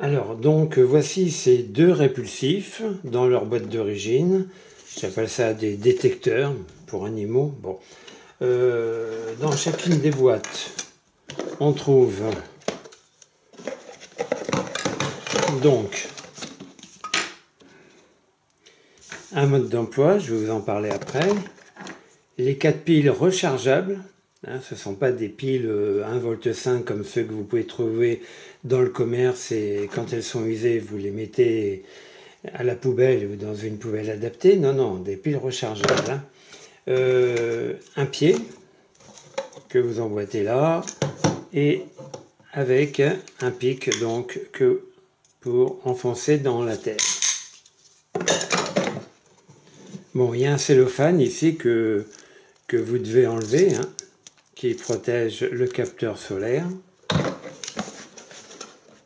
Alors, donc, voici ces deux répulsifs dans leur boîte d'origine. J'appelle ça des détecteurs pour animaux. Bon. Dans chacune des boîtes, on trouve donc un mode d'emploi, je vais vous en parler après. Les 4 piles rechargeables, hein, ce ne sont pas des piles 1,5 V comme ceux que vous pouvez trouver dans le commerce et quand elles sont usées, vous les mettez à la poubelle ou dans une poubelle adaptée. Non, non, des piles rechargeables. Hein. Un pied que vous emboîtez là et avec un pic donc que pour enfoncer dans la terre. Bon, il y a un cellophane ici que vous devez enlever, hein, qui protège le capteur solaire.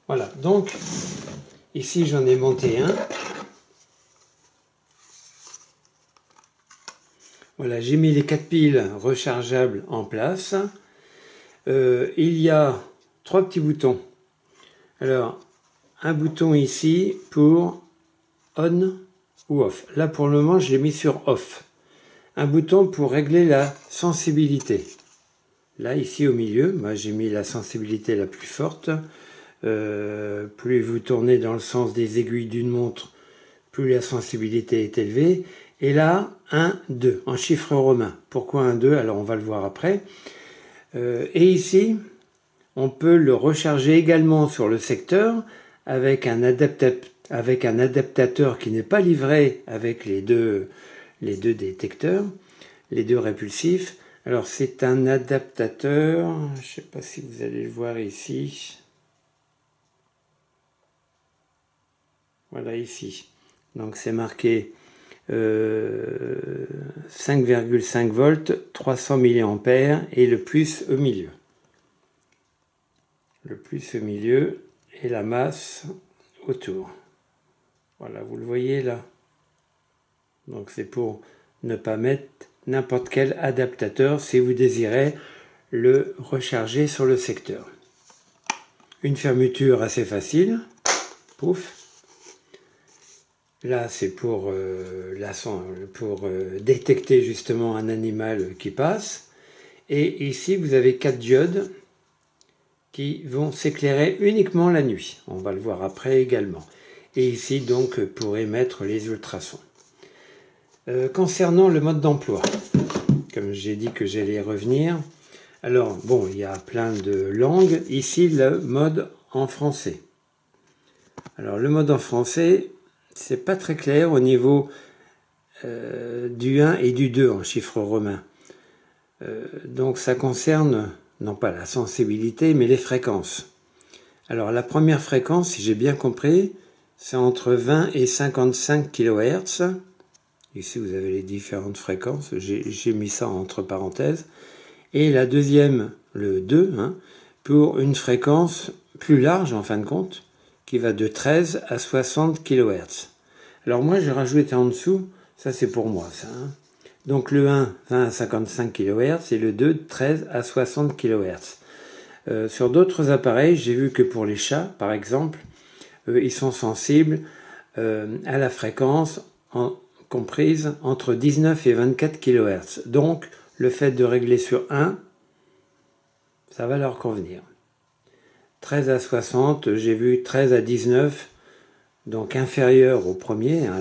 Voilà, donc ici j'en ai monté un. Voilà, j'ai mis les 4 piles rechargeables en place. Il y a 3 petits boutons. Alors, un bouton ici pour on ou off. Là pour le moment je l'ai mis sur off. Un bouton pour régler la sensibilité. Là ici au milieu, moi j'ai mis la sensibilité la plus forte. Plus vous tournez dans le sens des aiguilles d'une montre, plus la sensibilité est élevée. Et là, 1, 2, en chiffre romain. Pourquoi 1, 2? Alors on va le voir après. Et ici, on peut le recharger également sur le secteur avec un adaptateur qui n'est pas livré avec les deux détecteurs, les deux répulsifs. Alors c'est un adaptateur, je ne sais pas si vous allez le voir ici. Voilà ici. Donc c'est marqué 5,5 volts, 300 mA et le plus au milieu. Le plus au milieu et la masse autour. Voilà, vous le voyez là. Donc c'est pour ne pas mettre n'importe quel adaptateur si vous désirez le recharger sur le secteur. Une fermeture assez facile. Pouf. Là, c'est pour détecter justement un animal qui passe. Et ici, vous avez 4 diodes qui vont s'éclairer uniquement la nuit. On va le voir après également. Et ici, donc, pour émettre les ultrasons. Concernant le mode d'emploi, comme j'ai dit que j'allais y revenir, alors, bon, il y a plein de langues. Ici, le mode en français. Alors, le mode en français, c'est pas très clair au niveau du 1 et du 2 en chiffre romain. Donc ça concerne, non pas la sensibilité, mais les fréquences. Alors la première fréquence, si j'ai bien compris, c'est entre 20 et 55 kHz. Ici vous avez les différentes fréquences, j'ai mis ça entre parenthèses. Et la deuxième, le 2, hein, pour une fréquence plus large en fin de compte, qui va de 13 à 60 kHz. Alors moi j'ai rajouté en dessous, ça c'est pour moi ça. Hein. Donc le 1, 20 à 55 kHz et le 2, 13 à 60 kHz. Sur d'autres appareils, j'ai vu que pour les chats, par exemple, ils sont sensibles à la fréquence comprise entre 19 et 24 kHz. Donc le fait de régler sur 1, ça va leur convenir. 13 à 60, j'ai vu 13 à 19, donc inférieur au premier, hein,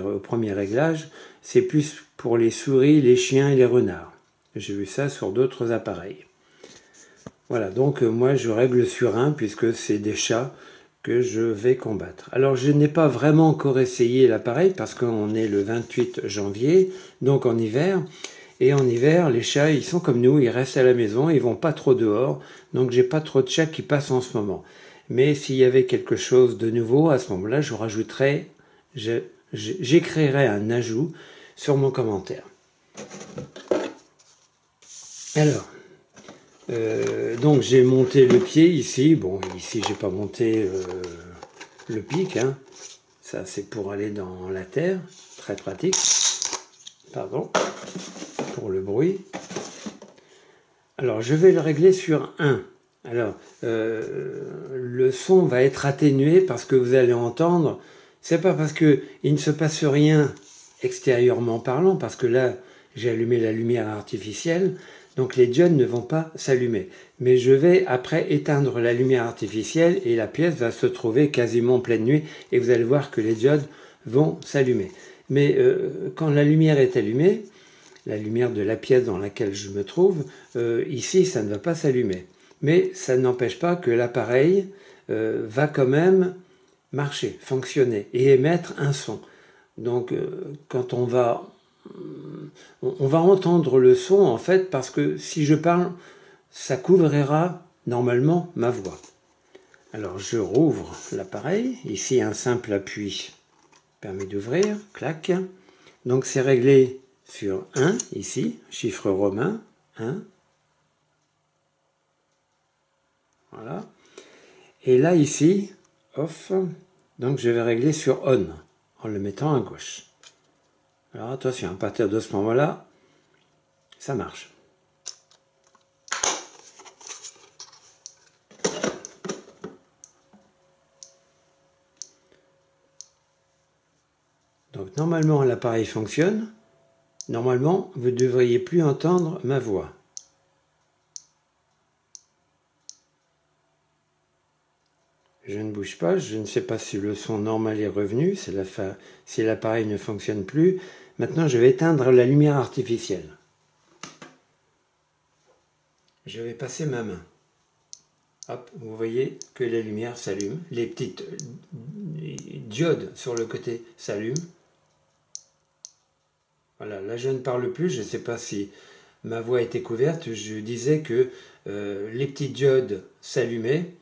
au premier réglage, c'est plus pour les souris, les chiens et les renards. J'ai vu ça sur d'autres appareils. Voilà, donc moi je règle sur 1 puisque c'est des chats que je vais combattre. Alors je n'ai pas vraiment encore essayé l'appareil parce qu'on est le 28 janvier, donc en hiver. Et en hiver, les chats, ils sont comme nous, ils restent à la maison, ils vont pas trop dehors, donc j'ai pas trop de chats qui passent en ce moment. Mais s'il y avait quelque chose de nouveau, à ce moment-là, je rajouterais, j'écrirai un ajout sur mon commentaire. Alors, donc j'ai monté le pied ici. Bon, ici j'ai pas monté le pic, hein. Ça c'est pour aller dans la terre, très pratique. Pardon pour le bruit. Alors je vais le régler sur 1. Alors, le son va être atténué parce que vous allez entendre, c'est pas parce qu'il ne se passe rien extérieurement parlant, parce que là, j'ai allumé la lumière artificielle, donc les diodes ne vont pas s'allumer. Mais je vais après éteindre la lumière artificielle et la pièce va se trouver quasiment en pleine nuit et vous allez voir que les diodes vont s'allumer. Mais quand la lumière est allumée, la lumière de la pièce dans laquelle je me trouve, ici ça ne va pas s'allumer. Mais ça n'empêche pas que l'appareil va quand même marcher, fonctionner et émettre un son. Donc quand on va entendre le son en fait parce que si je parle, ça couvrira normalement ma voix. Alors je rouvre l'appareil, ici un simple appui permet d'ouvrir, clac. Donc c'est réglé sur 1 ici, chiffre romain, 1. Voilà. Et là ici, off, donc je vais régler sur on en le mettant à gauche. Alors attention, à partir de ce moment-là, ça marche. Donc normalement l'appareil fonctionne. Normalement, vous ne devriez plus entendre ma voix. Je ne bouge pas, je ne sais pas si le son normal est revenu, si l'appareil ne fonctionne plus. Maintenant, je vais éteindre la lumière artificielle. Je vais passer ma main. Hop, vous voyez que les lumières s'allument, les petites diodes sur le côté s'allument. Voilà, là je ne parle plus, je ne sais pas si ma voix était couverte, je disais que les petites diodes s'allumaient,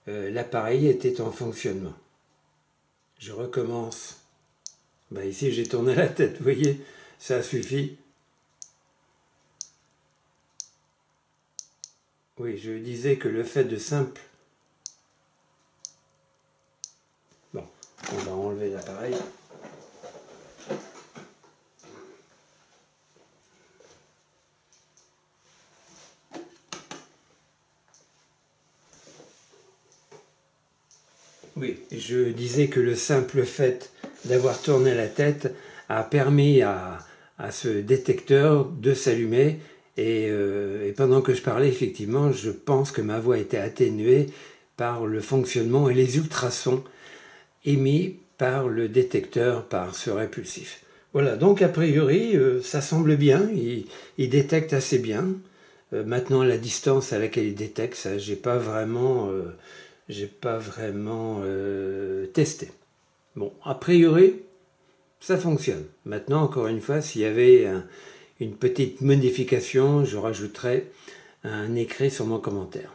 l'appareil était en fonctionnement. Je recommence. Ben ici j'ai tourné la tête, vous voyez, ça suffit. Oui, je disais que le fait de simple... Bon, on va enlever l'appareil. Oui, je disais que le simple fait d'avoir tourné la tête a permis à ce détecteur de s'allumer et pendant que je parlais, effectivement, je pense que ma voix était atténuée par le fonctionnement et les ultrasons émis par le détecteur, par ce répulsif. Voilà, donc a priori, ça semble bien, il détecte assez bien. Maintenant, la distance à laquelle il détecte, ça, j'ai pas vraiment testé. Bon, a priori, ça fonctionne. Maintenant, encore une fois, s'il y avait une petite modification, je rajouterai un écrit sur mon commentaire.